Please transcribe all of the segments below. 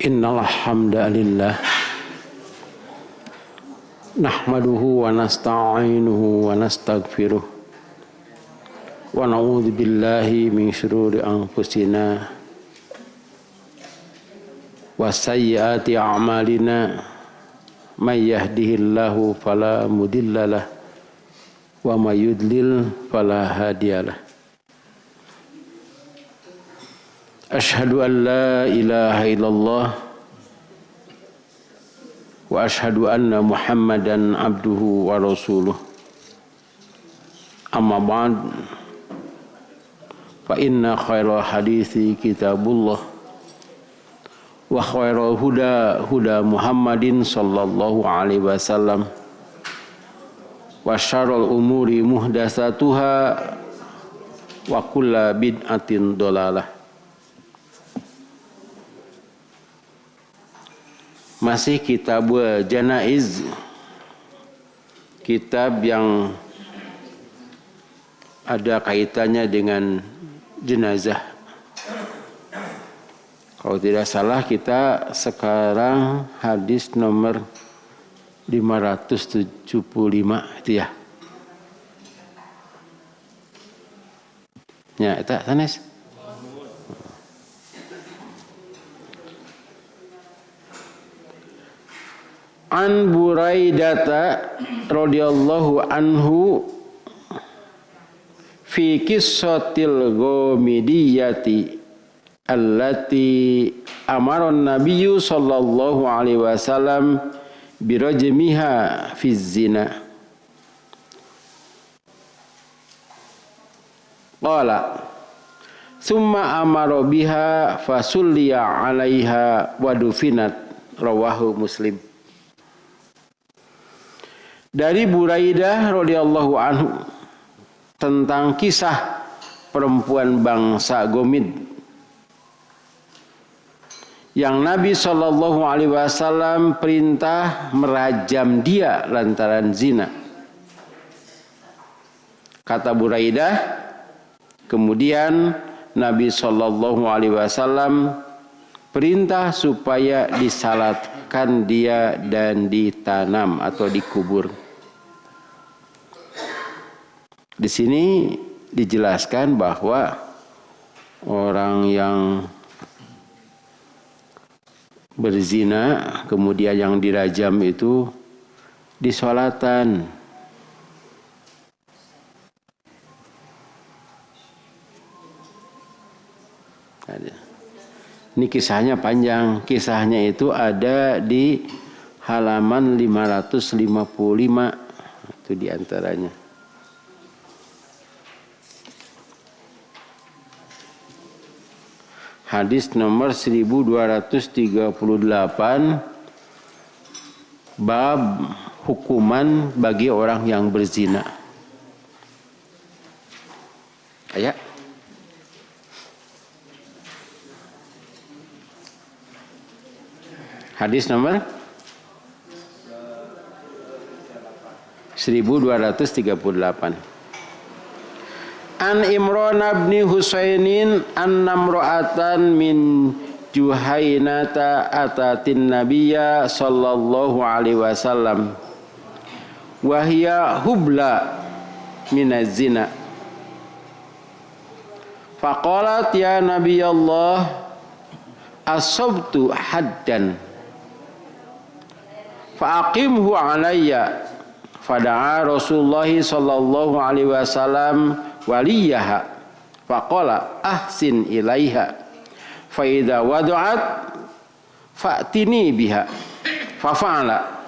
Innal hamdalillah nahmaduhu wa nasta'inuhu wa nastaghfiruh wa na'udzu billahi min shururi anfusina wa sayyiati a'malina may yahdihillahu fala mudhillalah wa may yudlil fala hadiyalah. Ashhadu an la ilaha illallah wa ashhadu anna Muhammadan abduhu wa rasuluh. Amma ba'd, fa inna khairal hadithi kitabullah wa khairal huda Muhammadin sallallahu alaihi wasallam wa syarrul umuri muhdatsatuha wa kullu bid'atin dhalalah. Masih kitab Janaiz, kitab yang ada kaitannya dengan jenazah. Kalau tidak salah kita sekarang hadis nomor 575 itu ya. Ya, itu sanes. An Buraidata radhiyallahu anhu fi qissatil ghamidiyati allati amara an-nabiyyu sallallahu alaihi wasallam birajmiha fi zina. Qala summa amara biha fasulliya 'alaiha wa dufinat, rawahu Muslim. Dari Buraidah radhiyallahu anhu tentang kisah perempuan bangsa Gomid yang Nabi sallallahu alaihi wasallam perintah merajam dia lantaran zina. Kata Buraidah, kemudian Nabi sallallahu alaihi wasallam perintah supaya disalatkan dia dan ditanam atau dikubur. Di sini dijelaskan bahwa orang yang berzina kemudian yang dirajam itu disolatan. Ini kisahnya panjang. Kisahnya itu ada di halaman 555. Itu diantaranya. Hadis nomor 1238, bab hukuman bagi orang yang berzina. Ayat. Hadis nomor 1238. An Imran bin Husainin annamra'atan min Juhainata atatin nabiyya sallallahu alaihi wasallam wa hiya hubla minaz zina. Faqalat ya nabiyallah asabtu haddan faqimhu alayya. Fada'a Rasulullah sallallahu alaihi wasallam waliyaha faqala ahsin ilaiha fa idza wada'at fa'tini biha fa fa'ala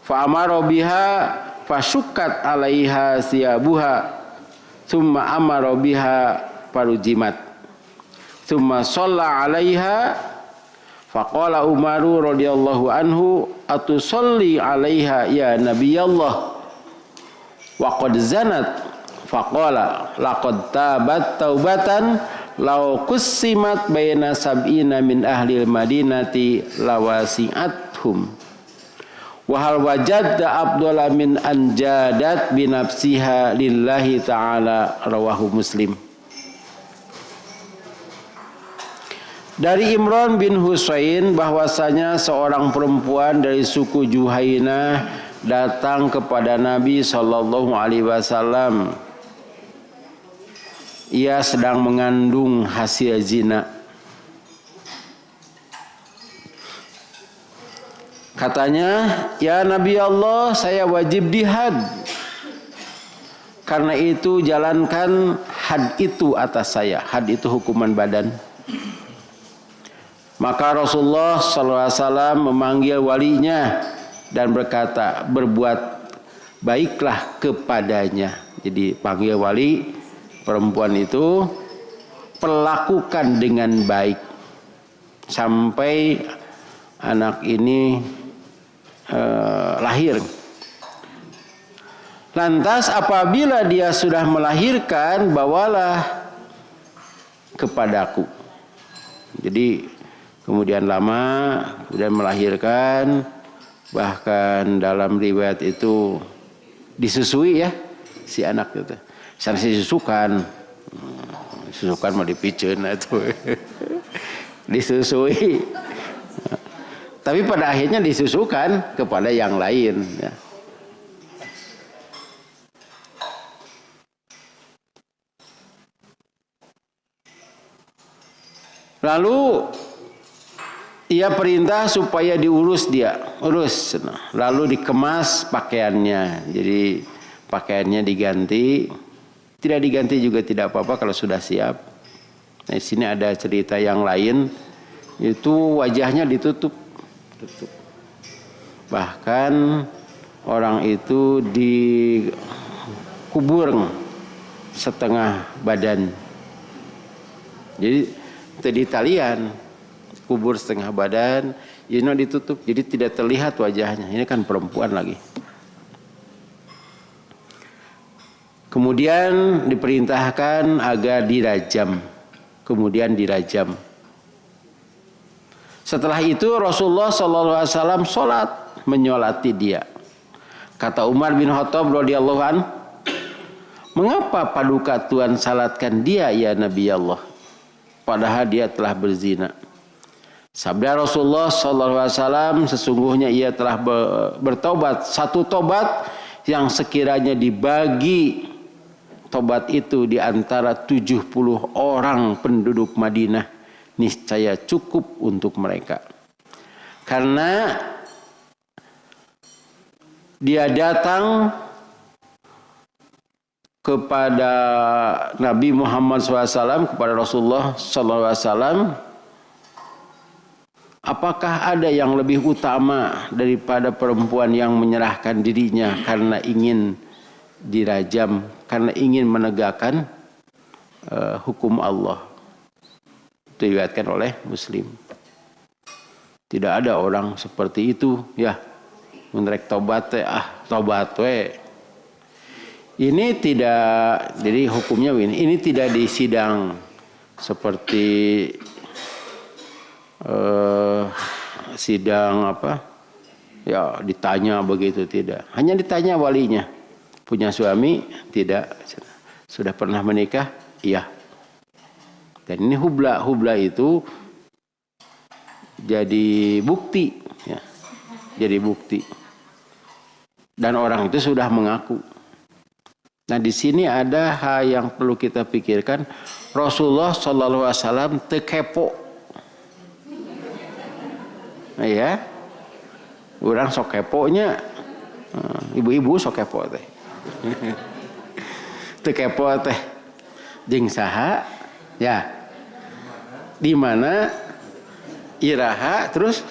fa amara biha fa syukkat alaiha siyabuha thumma amara biha farujimat thumma shalla alaiha faqala Umaru radhiyallahu anhu atusalli alaiha ya nabiyallah wa qad zanat. Faqala laqad tabat taubatan law qussimat baina sab'ina min ahli al-madinati lawasi'athum wa hal wajadta afdala min anjadat bi nafsiha lillahi ta'ala, rawahu Muslim. Dari Imran bin Husain bahwasanya seorang perempuan dari suku Juhainah datang kepada Nabi sallallahu alaihi wasallam. Ia sedang mengandung hasil zina. Katanya, "Ya Nabi Allah, saya wajib dihad. Karena itu jalankan had itu atas saya." Had itu hukuman badan. Maka Rasulullah SAW memanggil walinya dan berkata, "Berbuat baiklah kepadanya." Jadi panggil wali perempuan itu, perlakukan dengan baik sampai anak ini lahir. Lantas apabila dia sudah melahirkan, bawalah kepadaku. Jadi kemudian lama, kemudian melahirkan, bahkan dalam riwayat itu disusui ya si anak itu. Sana disusukan, susukan mau dipiceun itu, disusui. Tapi pada akhirnya disusukan kepada yang lain. Ya. Lalu ia perintah supaya diurus dia, urus. Lalu dikemas pakaiannya. Jadi pakaiannya diganti. Tidak diganti juga tidak apa-apa kalau sudah siap. Nah, di sini ada cerita yang lain. Itu wajahnya ditutup. Bahkan orang itu dikubur setengah badan. Jadi di talian kubur setengah badan, ini ditutup, jadi tidak terlihat wajahnya. Ini kan perempuan lagi. Kemudian diperintahkan agar dirajam. Kemudian dirajam. Setelah itu Rasulullah SAW sholat, menyolati dia. Kata Umar bin Khattab radhiyallahu an, "Mengapa paduka Tuhan salatkan dia ya Nabi Allah? Padahal dia telah berzina." Sabda Rasulullah SAW, "Sesungguhnya ia telah bertobat. Satu tobat yang sekiranya dibagi tobat itu di antara 70 orang penduduk Madinah, niscaya cukup untuk mereka. Karena dia datang kepada Nabi Muhammad SAW, kepada Rasulullah SAW, apakah ada yang lebih utama daripada perempuan yang menyerahkan dirinya karena ingin dirajam, karena ingin menegakkan hukum Allah?" Diriwayatkan oleh Muslim. Tidak ada orang seperti itu ya. Menrek tobat tobat we. Ini tidak, jadi hukumnya ini tidak disidang seperti sidang apa? Ya ditanya begitu, tidak. Hanya ditanya walinya. Punya suami? Tidak. Sudah pernah menikah? Iya. Dan ini hubla itu jadi bukti, ya. Jadi bukti. Dan orang itu sudah mengaku. Nah di sini ada hal yang perlu kita pikirkan. Rasulullah SAW tekepo. Nah, ya, orang sok keponya, ibu-ibu sok kepo teh. Tekepo teh, jeung saha, ya. Di mana iraha terus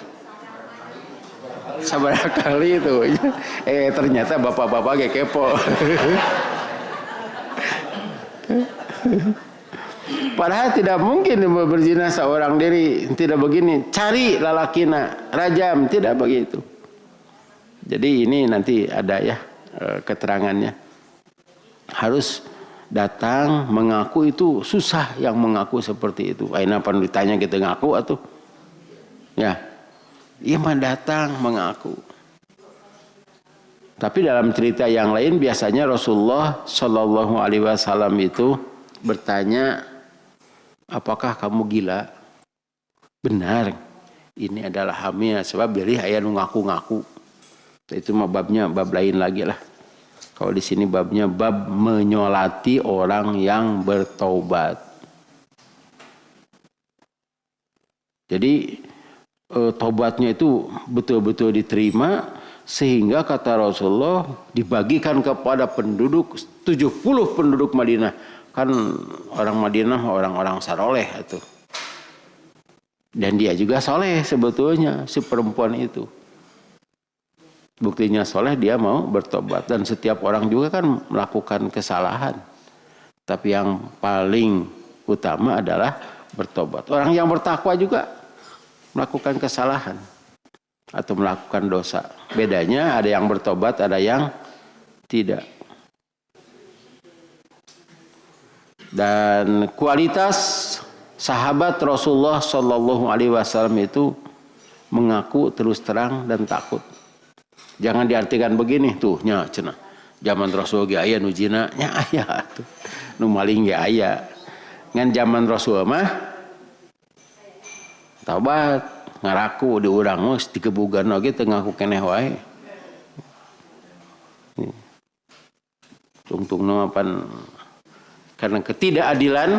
sabarha kali itu. Ternyata bapak-bapak ge kepo. Padahal tidak mungkin berzina seorang diri, tidak begini. Cari lalakina, rajam, tidak begitu. Jadi ini nanti ada ya keterangannya. Harus datang mengaku, itu susah yang mengaku seperti itu. Aina pan ditanya kita ngaku atuh. Ya. Ia mah datang mengaku. Tapi dalam cerita yang lain biasanya Rasulullah Shallallahu alaihi wasallam itu bertanya, "Apakah kamu gila?" benar ini adalah hamil, sebab beli aya nu ngaku-ngaku. Itu mah babnya bab lain lagi lah. Kalau di sini babnya bab menyolati orang yang bertaubat. Jadi taubatnya itu betul-betul diterima, sehingga kata Rasulullah dibagikan kepada penduduk 70 penduduk Madinah. Kan orang Madinah orang-orang saleh itu. Dan dia juga soleh sebetulnya si perempuan itu. Buktinya soleh dia mau bertobat. Dan setiap orang juga kan melakukan kesalahan. Tapi yang paling utama adalah bertobat. Orang yang bertakwa juga melakukan kesalahan atau melakukan dosa. Bedanya ada yang bertobat, ada yang tidak. Dan kualitas sahabat Rasulullah Shallallahu Alaihi Wasallam itu mengaku terus terang dan takut. Jangan diartikan begini tuh nya cenah. Zaman Rasul ge aya nu zina nya aya tuh. Nu maling ge aya. Ngan zaman Rasul mah taubat ngaraku di urang mah dikebugan oge teu ngaku keneh wae. Tungtungna pan karena ketidakadilan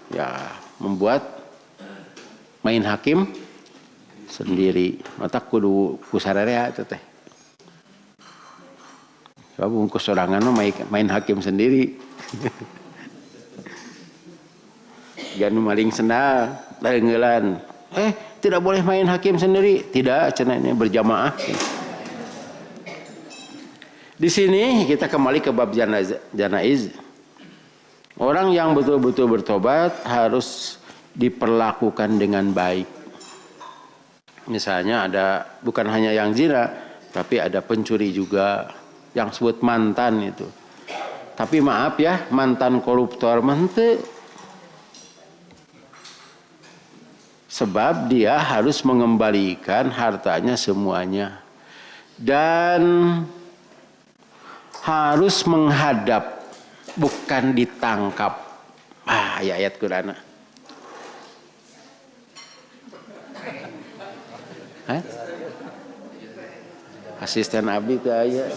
ya membuat main hakim sendiri. Mata kudu kusararea itu teh. Sebab bungkus sorangan main hakim sendiri. Jangan maling sendal, leungeulan. Tidak boleh main hakim sendiri. Tidak, cenah ini berjamaah. Di sini kita kembali ke bab janaiz. Orang yang betul-betul bertobat harus diperlakukan dengan baik. Misalnya ada bukan hanya yang zina, tapi ada pencuri juga yang sebut mantan itu. Tapi maaf ya, mantan koruptor mente. Sebab dia harus mengembalikan hartanya semuanya. Dan harus menghadap, bukan ditangkap. Ayat Qur'an. Asisten abdi itu ayat.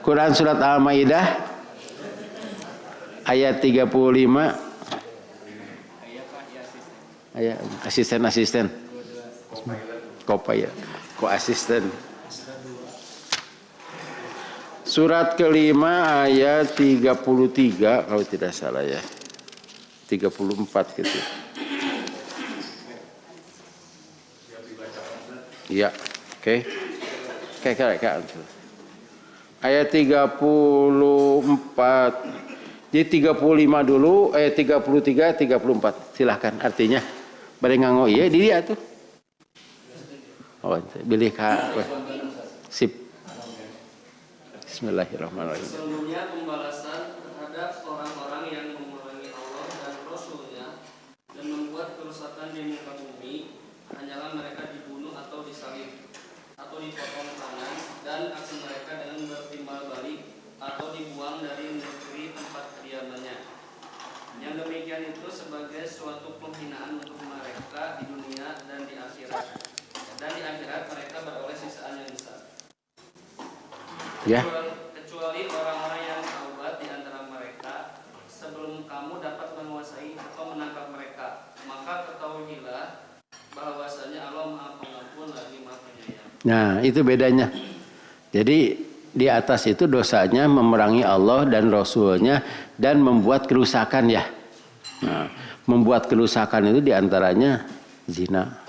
Quran surat Al-Maidah ayat 35. Ayat asisten. Ko-asisten. Surat kelima ayat 33 kalau tidak salah ya. 34 gitu. Iya, oke. Ayat 34. Jadi 35 dulu, 33, 34. Silahkan artinya. Bari nganggo ieu di dia tuh. Oh, pilih Kak. Sip. Bismillahirrahmanirrahim. Sesungguhnya pembalasan terhadap orang-orang yang memerangi Allah dan Rasul-Nya dan membuat kerusakan di muka bumi hanyalah mereka dibunuh atau disalib atau dipotong tangan dan aksi mereka dengan bertimbal balik atau dibuang dari negeri tempat kediamannya. Yang demikian itu sebagai suatu penghinaan untuk mereka di dunia dan di akhirat. Dan di akhirat mereka beroleh sisaan yang besar. Ya. Kecuali orang-orang yang taubat di antara mereka sebelum kamu dapat menguasai atau menangkap mereka, maka ketahuilah bahwasanya Allah Maha Pengampun lagi Maha Penyayang. Nah, itu bedanya. Jadi di atas itu dosanya memerangi Allah dan Rasul-Nya dan membuat kerusakan ya. Nah, membuat kerusakan itu diantaranya zina.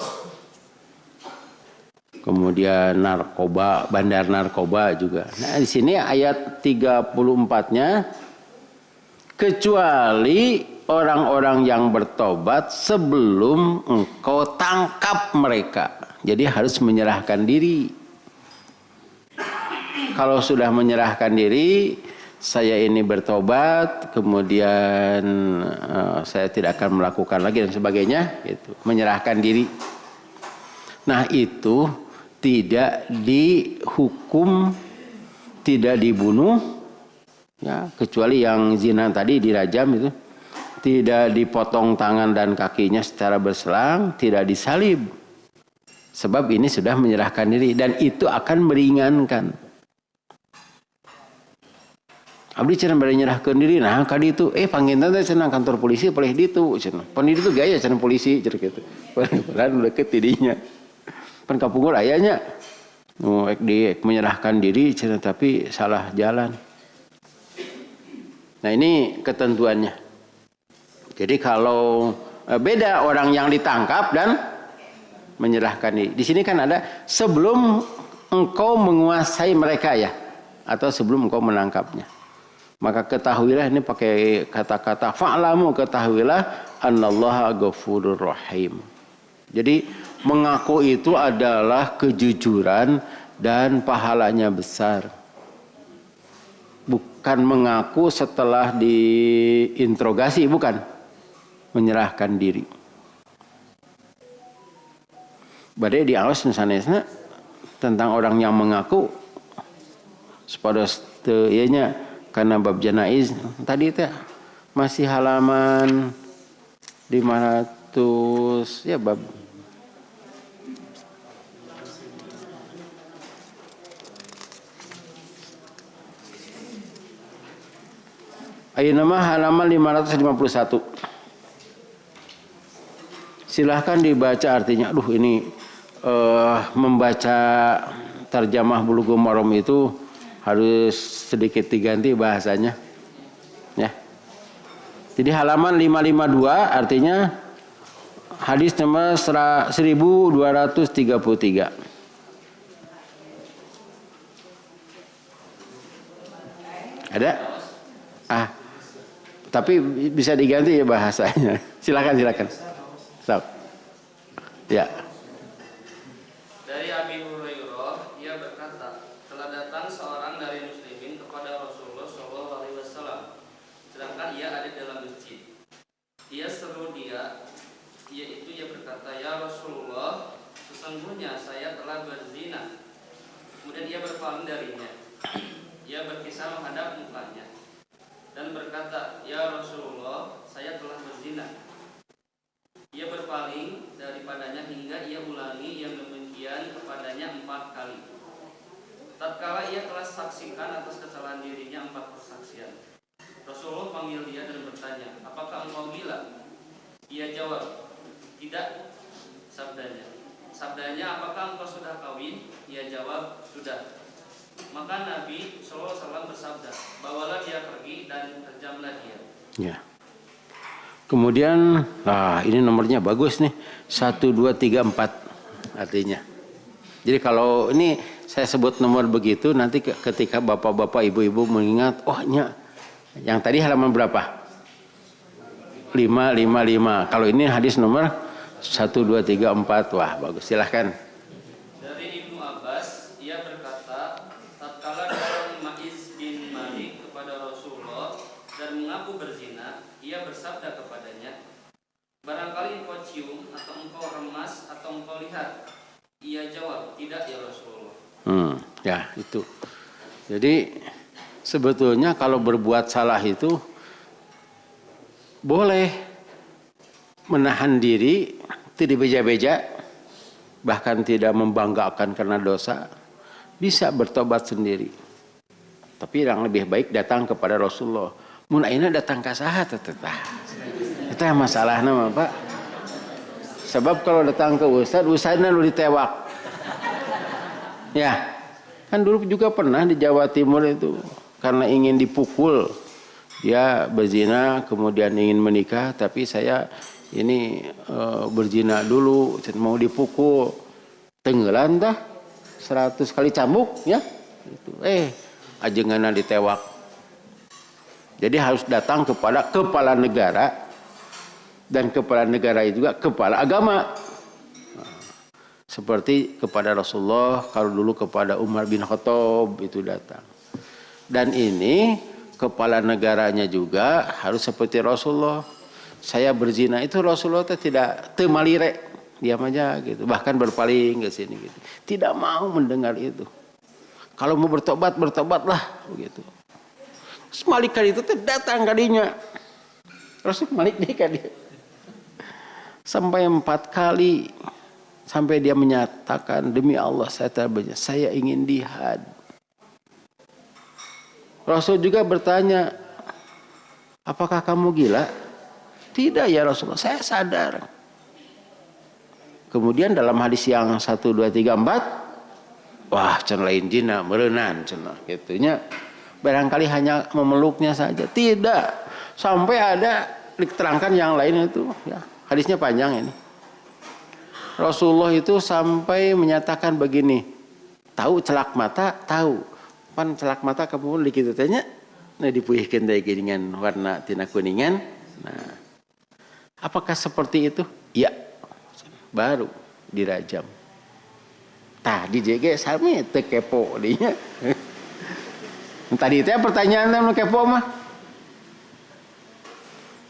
Kemudian narkoba, bandar narkoba juga. Nah, di sini ayat 34-nya kecuali orang-orang yang bertobat sebelum engkau tangkap mereka. Jadi harus menyerahkan diri. Kalau sudah menyerahkan diri, saya ini bertobat, kemudian saya tidak akan melakukan lagi dan sebagainya, gitu. Menyerahkan diri. Nah, itu tidak dihukum, tidak dibunuh, ya, kecuali yang zina tadi dirajam itu, tidak dipotong tangan dan kakinya secara berselang, tidak disalib. Sebab ini sudah menyerahkan diri dan itu akan meringankan. Abdi cenah bari nyerahkeun diri, nah kadi itu panggintan teh cenah kantor polisi boleh ditu cenah. Pan itu gaya cenah polisi cenah kitu. Padahal deket tidinya. Pan kapungkur aya nya. Nu menyerahkan diri cenah tapi salah jalan. Nah, ini ketentuannya. Jadi kalau beda orang yang ditangkap dan menyerahkan diri. Di sini kan ada sebelum engkau menguasai mereka ya atau sebelum engkau menangkapnya. Maka ketahuilah, ini pakai kata-kata fa'lamu, ketahuilah annallaha ghafurur rahim. Jadi mengaku itu adalah kejujuran dan pahalanya besar. Bukan mengaku setelah diinterogasi, bukan. Menyerahkan diri. Badai di awas misalnya tentang orang yang mengaku sepados teu ieu nya karena bab janaiz tadi teh masih halaman 500 ya bab ayeuna mah halaman 551. Silahkan dibaca artinya. Aduh ini membaca terjemah Bulughul Maram itu harus sedikit diganti bahasanya. Ya. Jadi halaman 552 artinya hadis nomor 1233. Ada? Tapi bisa diganti ya bahasanya. Silakan. Stop. Ya. Dari Abi Hurairah, ia berkata, telah datang seorang dari muslimin kepada Rasulullah SAW, sedangkan ia ada dalam masjid. Ia seru dia, yaitu ia berkata, ya Rasulullah, sesungguhnya saya telah berzina. Kemudian ia berpaling darinya. Ia berkisah menghadap mukanya dan berkata, ya Rasulullah, saya telah berzina. Ia berpaling daripadanya hingga ia ulangi yang demikian kepadanya 4 kali. Tatkala ia telah saksikan atas kesalahan dirinya 4 persaksian, Rasulullah panggil dia dan bertanya, apakah engkau gila? Ia jawab, tidak. Sabdanya, apakah engkau sudah kawin? Ia jawab, sudah. Maka Nabi SAW bersabda, bawalah dia pergi dan terjamlah dia. Ya. Kemudian, ini nomornya bagus nih, 1, 2, 3, 4 artinya. Jadi kalau ini saya sebut nomor begitu, nanti ketika bapak-bapak, ibu-ibu mengingat, yang tadi halaman berapa? 555. Kalau ini hadis nomor 1, 2, 3, 4, wah bagus, silahkan. Dari Ibnu Abbas, ia berkata, tatkala datang Ma'iz bin Malik kepada Rasulullah dan mengaku berzina, ia bersabda kepadanya, barangkali engkau cium atau engkau remas atau engkau lihat. Ia jawab, tidak ya Rasulullah. Ya itu. Jadi sebetulnya kalau berbuat salah itu boleh menahan diri, tidak beja-beja, bahkan tidak membanggakan karena dosa, bisa bertobat sendiri. Tapi yang lebih baik datang kepada Rasulullah. Mun ayeuna datang ka saha teteh. Eta masalahna mah, Pak. Sebab kalau datang ke ustadna nu ditewak. Ya. Kan dulu juga pernah di Jawa Timur itu karena ingin dipukul. Dia berzina kemudian ingin menikah, tapi saya ini berzina dulu mau dipukul. Tenggelan dah 100 kali cambuk ya. Itu. Ajenganna ditewak. Jadi harus datang kepada kepala negara dan kepala negara itu juga kepala agama. Seperti kepada Rasulullah, kalau dulu kepada Umar bin Khattab itu datang. Dan ini kepala negaranya juga harus seperti Rasulullah. Saya berzina itu Rasulullah tidak temalire, diam aja gitu. Bahkan berpaling ke sini gitu. Tidak mau mendengar itu. Kalau mau bertobat, bertobatlah begitu. Semalikan itu datang kadinya. Rasul balik deh kan dia. Sampai 4 kali. Sampai dia menyatakan, demi Allah saya ingin jihad. Rasul juga bertanya, apakah kamu gila? Tidak ya Rasulullah, saya sadar. Kemudian dalam hadis yang 1, 2, 3, 4, wah cenah lain jina merenan cenah gitunya. Barangkali hanya memeluknya saja. Tidak. Sampai ada diterangkan yang lain itu ya. Hadisnya panjang ini. Rasulullah itu sampai menyatakan begini. Tahu celak mata? Tahu. Pan celak mata kamu dikitu tanya. Nah dipuihkeun teh dengan warna tina kuningan. Nah. Apakah seperti itu? Ya. Baru dirajam. Tah di JG sami teu kepo dinya. Tadi teh pertanyaan nu kepo mah.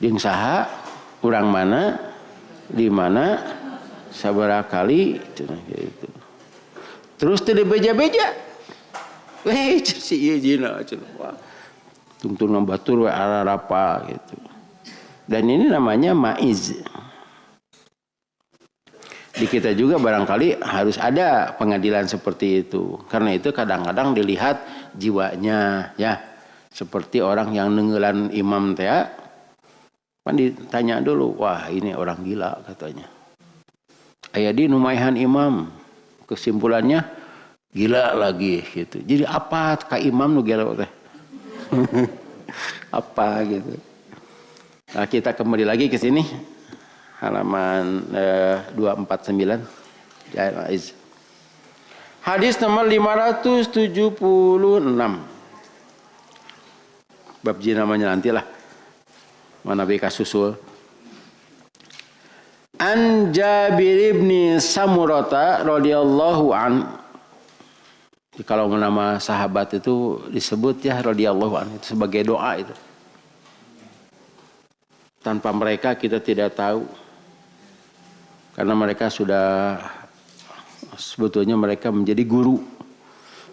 Jeung saha? Urang mana? Di mana? Sabaraha kali cenah gitu. Terus teu dibeja-beja. Weh si ieu jina cenah. Wah. Tungtung batur we ararapa gitu. Dan ini namanya maiz. Di kita juga barangkali harus ada pengadilan seperti itu. Karena itu kadang-kadang dilihat jiwanya ya. Seperti orang yang nenggelan imam teh. Kan ditanya dulu, wah ini orang gila katanya. Aya di numaihan imam. Kesimpulannya gila lagi gitu. Jadi apa ka imam nu gila teh? Apa gitu. Nah, kita kembali lagi ke sini. Halaman 249. Hadis nomor 576. Bab ji namanya nantilah. Mana beka susul. An Jabir bin Samurata radhiyallahu an. Kalau nama sahabat itu disebut ya radhiyallahu an itu sebagai doa itu. Tanpa mereka kita tidak tahu. Karena mereka sudah sebetulnya mereka menjadi guru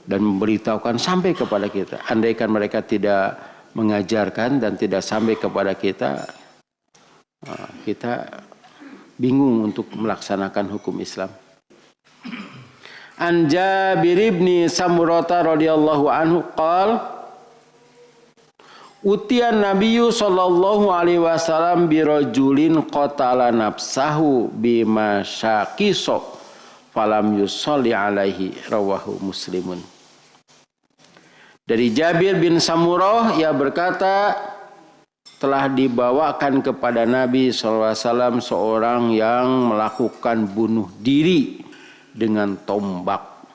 dan memberitahukan sampai kepada kita. Andaikan mereka tidak mengajarkan dan tidak sampai kepada kita, kita bingung untuk melaksanakan hukum Islam. An Jabir bin Samurata radhiyallahu anhu qala Utian Nabiyyu sallallahu alaihi wasallam birajulin qatala nafsahu bimasyaqiso falam yusolli alaihi rawahu Muslimun. Dari Jabir bin Samurah ia berkata telah dibawakan kepada Nabi sallallahu alaihi wasallam seorang yang melakukan bunuh diri dengan tombak.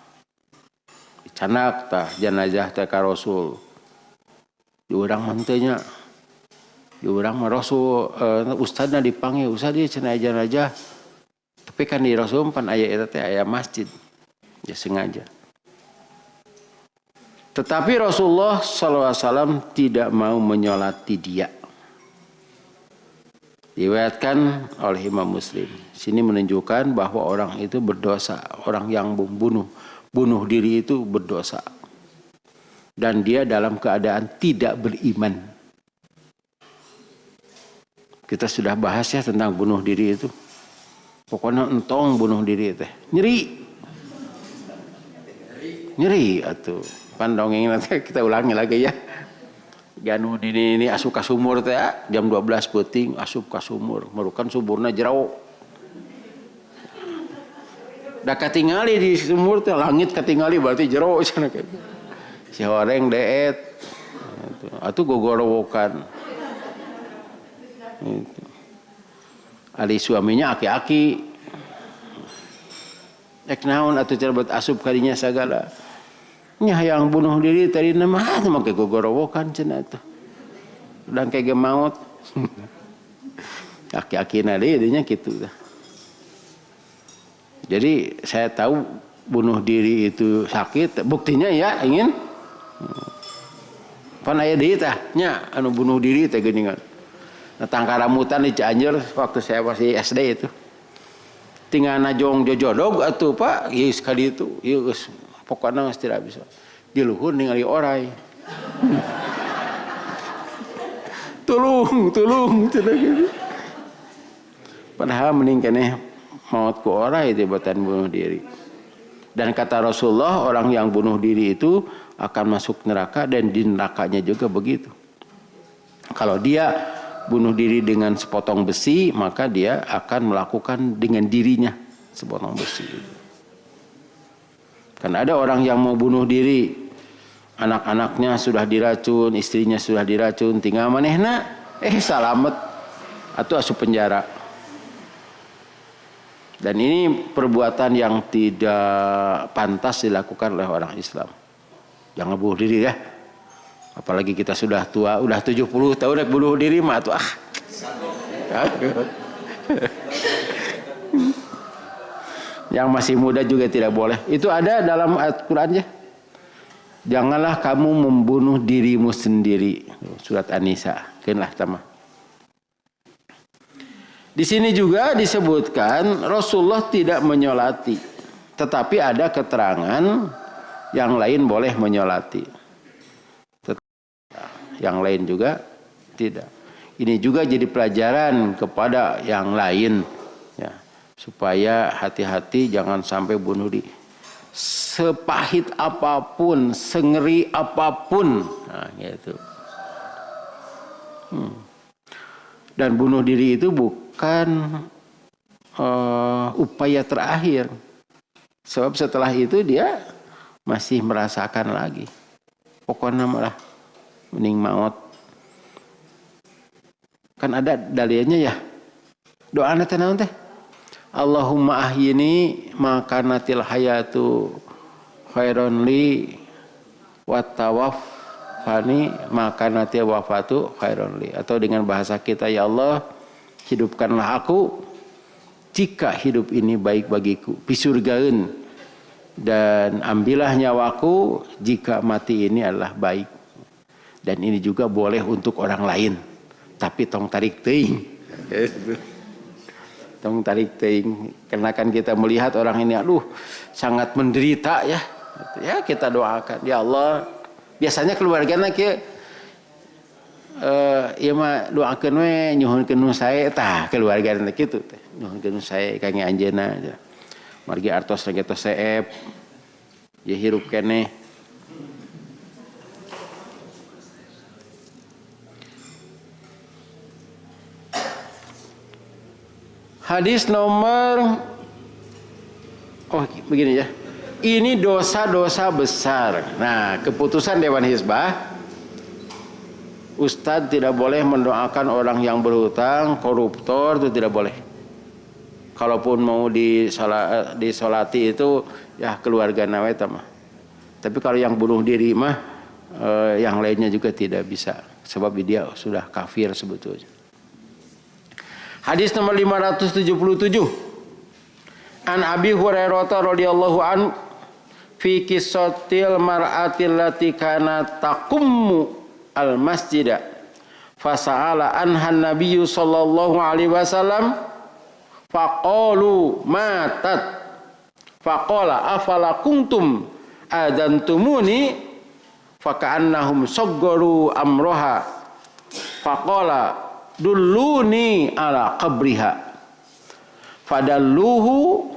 Dicanak tah jenazah teh ka Rasul. Di urang mantenya, di urang mah Rasul ustadna dipanggil, ustad dia cenah jenazah. Tapi kan di Rasul pan aya eta teh aya masjid. Ya sengaja. Tetapi Rasulullah SAW tidak mau menyolati dia. Diriwayatkan oleh Imam Muslim. Sini menunjukkan bahwa orang itu berdosa, orang yang bunuh diri itu berdosa. Dan dia dalam keadaan tidak beriman. Kita sudah bahas ya tentang bunuh diri itu. Pokoknya entong bunuh diri teh. Nyeri atuh. Pandongeng nanti kita ulangi lagi ya. Ganu ini asup ka sumur teh jam 12 peuting asup ka sumur. Merukan suburna jero. Da katingali di sumur teh langit katingali berarti jero cenah kitu. Si horeng deet atuh gogorowokan itu. Ali suaminya aki-aki ek naon atuh cerbet asup kadinya sagala nya yang bunuh diri tadi nama make gogorowokan cenah atuh udang kege maut aki-akina deui dinya kitu. Jadi saya tahu bunuh diri itu sakit, buktinya ya ingin pan aya deui tah nya anu bunuh diri teh geuningan. Datang ka rambutan di Cianjur waktu saya masih SD itu. Tinggal najong jojodog atuh Pak, ieu sekali itu, ieu geus pokona geus tidak bisa. Di luhur ningali orai. Tulung cenah gitu. Padahal mending keneh maut ku orang itu batan bunuh diri. Dan kata Rasulullah, orang yang bunuh diri itu akan masuk neraka dan di nerakanya juga begitu. Kalau dia bunuh diri dengan sepotong besi, maka dia akan melakukan dengan dirinya sepotong besi. Kan ada orang yang mau bunuh diri, anak-anaknya sudah diracun, istrinya sudah diracun, tinggal manehna salamet atau asup penjara. Dan ini perbuatan yang tidak pantas dilakukan oleh orang Islam. Jangan bunuh diri ya. Apalagi kita sudah tua, udah 70 tahun bunuh diri mah tuh Yang masih muda juga tidak boleh. Itu ada dalam Al-Qur'an ya. Janganlah kamu membunuh dirimu sendiri. Surat An-Nisa. Kenlah tamah. Di sini juga disebutkan Rasulullah tidak menyolati, tetapi ada keterangan yang lain boleh menyolati, yang lain juga tidak. Ini juga jadi pelajaran kepada yang lain, ya, supaya hati-hati jangan sampai bunuh diri. Sepahit apapun, sengeri apapun, nah, gitu. Dan bunuh diri itu bukan upaya terakhir. Sebab setelah itu dia masih merasakan lagi. Pokoknya malah mending maut. Kan ada dalilnya ya. Doa teh naon teh? Allahumma ahyini makanatil hayatu khairon li wa tawaffani makanatil wafatu khairon li. Atau dengan bahasa kita, ya Allah, hidupkanlah aku jika hidup ini baik bagiku, pisurgaeun, dan ambillah nyawaku jika mati ini adalah baik. Dan ini juga boleh untuk orang lain, tapi tong tarik teuing. Tong tarik teuing, karena kan kita melihat orang ini sangat menderita ya. Ya kita doakan, ya Allah. Biasanya keluargana kieu ieu mah doakeun we nyuhunkeun nu sae tah keluargana kitu teh. Nyuhunkeun nu sae kangge anjeunna. Margi artos regetos seep. Ye hirup keneh. Hadis nomor begini ya. Ini dosa-dosa besar. Nah, keputusan Dewan Hizbah, Ustadz tidak boleh mendoakan orang yang berhutang, koruptor, itu tidak boleh. Kalaupun mau disolati itu ya keluarga nawe mah. Tapi kalau yang bunuh diri mah yang lainnya juga tidak bisa, sebab dia sudah kafir sebetulnya. Hadis nomor 577. An Abi Hurairah radhiyallahu an fi qissatil mar'atil lati kanat taqummu al masjida fasa'ala anhan nabiyyu sallallahu alaihi wasallam faqalu matat faqala afala kuntum adantumuni faka'annahum saggaru amroha faqala dulluni ala qabriha fadalluhu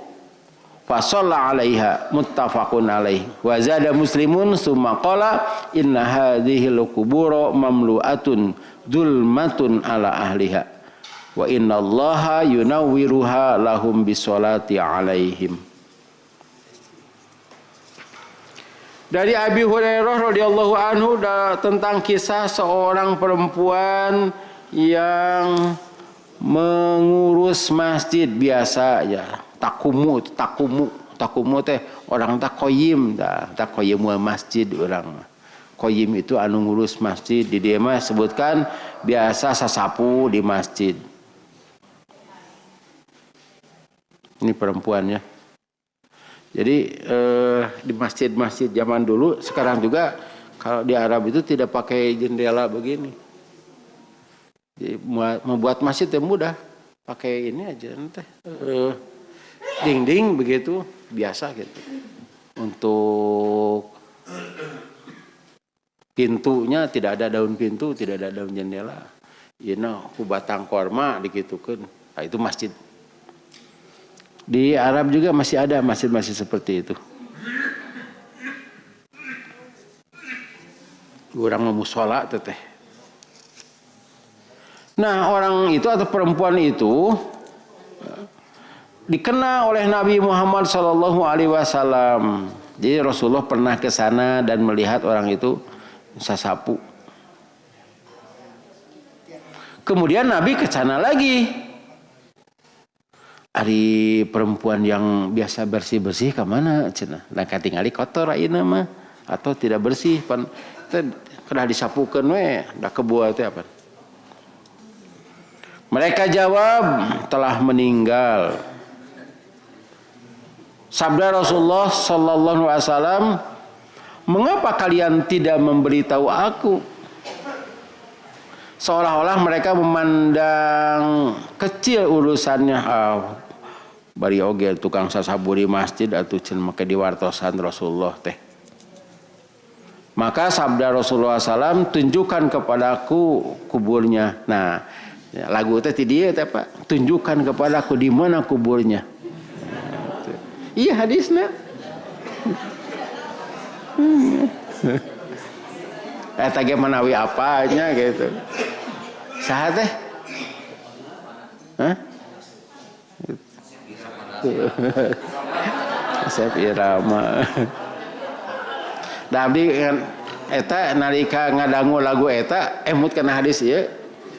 fasalla alaiha muttafaqun alaih wa zada muslimun summa qala inna hadhil qubura mamlu'atun dzulmatun ala ahliha wa innallaha yunawwiruha lahum bisolati alaihim. Dari Abi Hurairah radhiyallahu anhu tentang kisah seorang perempuan yang mengurus masjid biasa ya. Takumu teh orang tak koyim dah, tak koyim masjid orang. Koyim itu anu ngurus masjid, di dia mah sebutkan biasa sasapu di masjid. Ini perempuannya. Jadi di masjid-masjid zaman dulu, sekarang juga kalau di Arab itu tidak pakai jendela begini. Jadi, membuat masjid yang mudah, pakai ini aja nanti. Dinding begitu biasa gitu. Untuk pintunya tidak ada daun pintu, tidak ada daun jendela. ku batang korma digitukeun. Nah, itu masjid. Di Arab juga masih ada masjid-masjid seperti itu. Orang mau musola teteh. Nah, orang itu atau perempuan itu dikenal oleh Nabi Muhammad sallallahu alaihi wasallam. Jadi Rasulullah pernah ke sana dan melihat orang itu sasapu. Kemudian Nabi ke sana lagi. Ari perempuan yang biasa bersih-bersih ke mana cenah? Nah katingali kotor ayeuna mah atau tidak bersih pan kedah disapukeun we da kebuah teh apa? Mereka jawab telah meninggal. Sabda Rasulullah sallallahu alaihi wasallam, "Mengapa kalian tidak memberitahu aku?" Seolah-olah mereka memandang kecil urusannya. Bari oge tukang sasabu di masjid atuh cenah make diwartosan Rasulullah teh. Maka sabda Rasulullah SAW, tunjukkan kepadaku kuburnya. Nah, lagu teh ti dieu teh Pak, tunjukkan kepadaku di mana kuburnya. Iya hadisnya. Eta ge manawi apanya gitu. Saha teh? Hah? Asep irama. Da abdi eta nalika ngadangu lagu eta emut kana hadis ieu.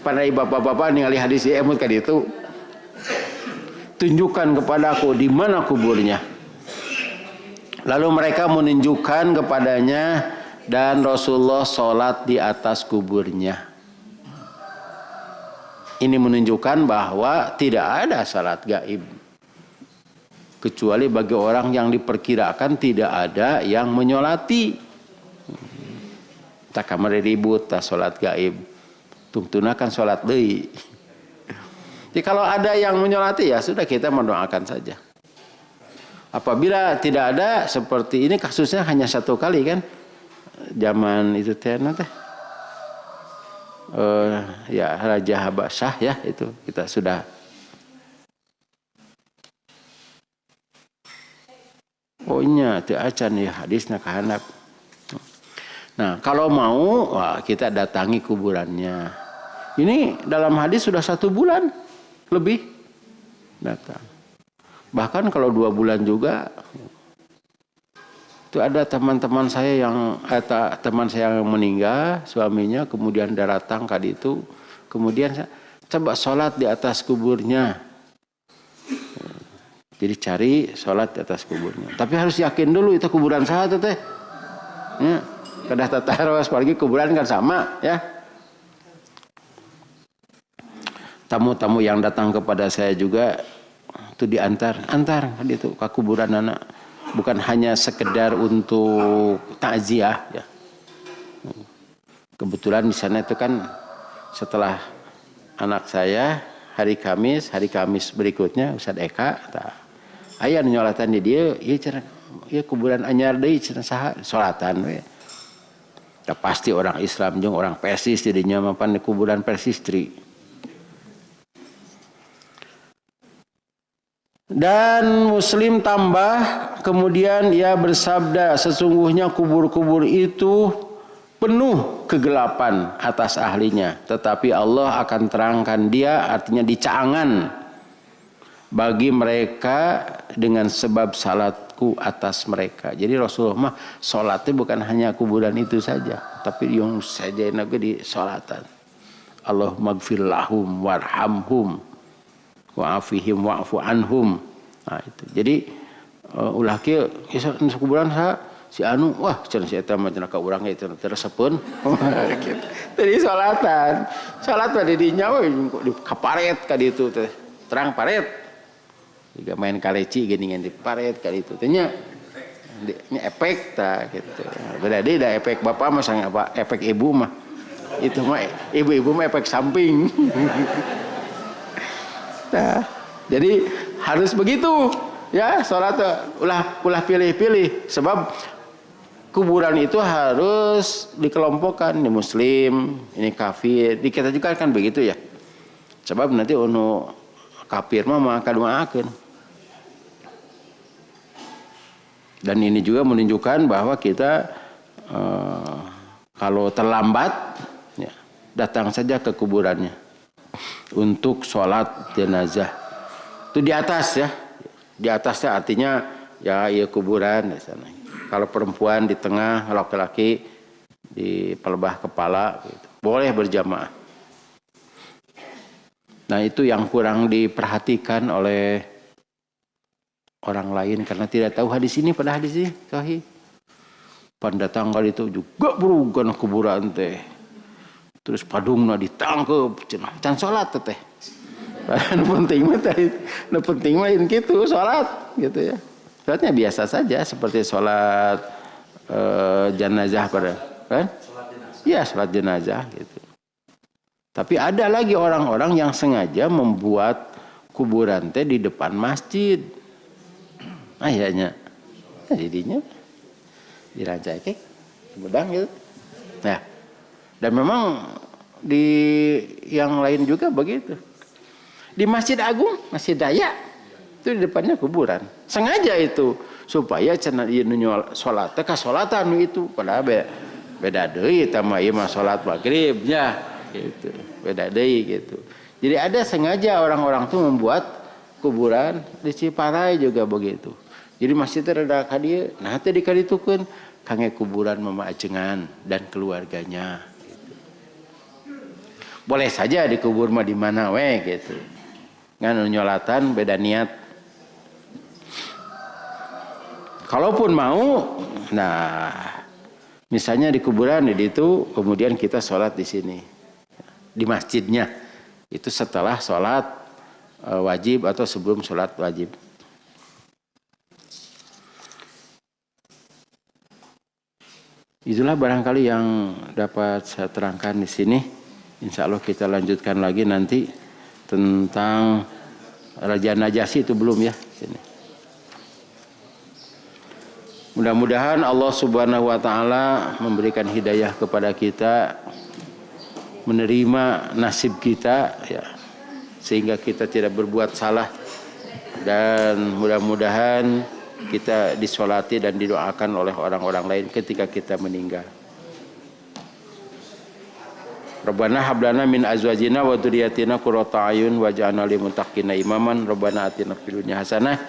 Pandai bapak-bapak ningali hadis ieu emut ka ditu. Tunjukkan kepadaku di mana kuburnya. Lalu mereka menunjukkan kepadanya dan Rasulullah sholat di atas kuburnya. Ini menunjukkan bahwa tidak ada salat gaib. Kecuali bagi orang yang diperkirakan tidak ada yang menyolati. Tak kamar ribut, tak sholat gaib. Tungtunakan sholat deui. Jadi kalau ada yang menyolati ya sudah kita mendoakan saja. Apabila tidak ada seperti ini kasusnya hanya satu kali kan. Zaman itu teh ya Raja Habasyah ya itu kita sudah teu acan ya hadisna kahandap. Nah kalau mau kita datangi kuburannya. Ini dalam hadis sudah 1 bulan lebih datang. Bahkan kalau 2 bulan juga. Itu ada teman-teman saya teman saya yang meninggal, suaminya kemudian datang kali itu, kemudian coba sholat di atas kuburnya. Jadi cari sholat di atas kuburnya. Tapi harus yakin dulu itu kuburan saha teh. Ya, kedah tataros apalagi kuburan kan sama ya. Tamu-tamu yang datang kepada saya juga itu antar gitu ke kuburan anak. Bukan hanya sekedar untuk takziah ya. Kebetulan di sana itu kan setelah anak saya hari Kamis berikutnya Ustaz Eka aya nyolatan di dia ieu kuburan anyar deui cenah saha salatan we. Ya pasti orang Islam jeung orang Persis jadinya mapan di kuburan Persistri. Dan Muslim tambah kemudian ia bersabda sesungguhnya kubur-kubur itu penuh kegelapan atas ahlinya tetapi Allah akan terangkan dia artinya dicaangan bagi mereka dengan sebab salatku atas mereka. Jadi Rasulullah mah salatnya bukan hanya kuburan itu saja tapi yang saja naga di salatan. Allahumma gfir lahum warhamhum wa'afihim wa'fu anhum. Nah itu. Jadi ulah kieu kuburan si anu wah cenah si eta mah cenah ka urang ge cenah teresepeun. Tadi salatan. Salat tadi dinya we di kaparet ka ditu teh. Terang paret. Juga main kaleci geuningan di paret ka ditu teh nya. Nya efek tah gitu. Berarti da efek bapak mah sang apa efek ibu mah. Itu mah ibu-ibu mah efek samping. Nah, jadi harus begitu ya salat ulah pilih-pilih sebab kuburan itu harus dikelompokkan, ini muslim, ini kafir. Di kita juga kan begitu ya. Sebab nanti ono kafir mah kaduaakeun. Dan ini juga menunjukkan bahwa kita kalau terlambat ya, datang saja ke kuburannya untuk sholat jenazah. Itu di atas ya. Di atasnya artinya ya kuburan di sana. Kalau perempuan di tengah, laki-laki di pelebah kepala gitu. Boleh berjamaah. Nah, itu yang kurang diperhatikan oleh orang lain karena tidak tahu hadis ini, pada hadis ini sahih. Pendatang kali itu juga berugan kuburan teh. Terus padungna ditangkep, can salat teh. Penting mah teh, penting mah gitu salat gitu ya. Salatnya biasa saja seperti salat jenazah pada kan? Iya, salat jenazah gitu. Tapi ada lagi orang-orang yang sengaja membuat kuburan teh di depan masjid. Ayahnya, jadinya dirancake, bedang gitu. Nah, dan memang di yang lain juga begitu. Di Masjid Agung, Masjid Dayak, itu di depannya kuburan. Sengaja itu supaya cenah ieu salat teh kasolatan itu padahal beda deui eta mah ieu mah salat maghribnya gitu. Beda deui gitu. Jadi ada sengaja orang-orang tuh membuat kuburan di Ciparai juga begitu. Jadi masjid teh rada ka dieu, nah teh dikaditukeun kangge kuburan Mama Ajengan dan keluarganya gitu. Boleh saja dikubur mah di mana we gitu. Ngan nyolatan beda niat. Kalaupun mau, nah misalnya di kuburan di itu kemudian kita sholat di sini. Di masjidnya. Itu setelah sholat wajib atau sebelum sholat wajib. Itulah barangkali yang dapat saya terangkan di sini. Insya Allah kita lanjutkan lagi nanti tentang Raja Najasyi itu belum ya. Sini. Mudah-mudahan Allah Subhanahu wa taala memberikan hidayah kepada kita, menerima nasib kita ya, sehingga kita tidak berbuat salah, dan mudah-mudahan kita disolati dan didoakan oleh orang-orang lain ketika kita meninggal. Rabbana hablana min azwajina wa dzurriyyatina qurrata a'yun waj'alna lil muttaqina imaman. Rabbana atina fid dunya hasanah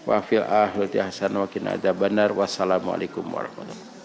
wa fil akhirati hasanah wa qina adzabannar. Wassalamualaikum warahmatullahi wabarakatuh.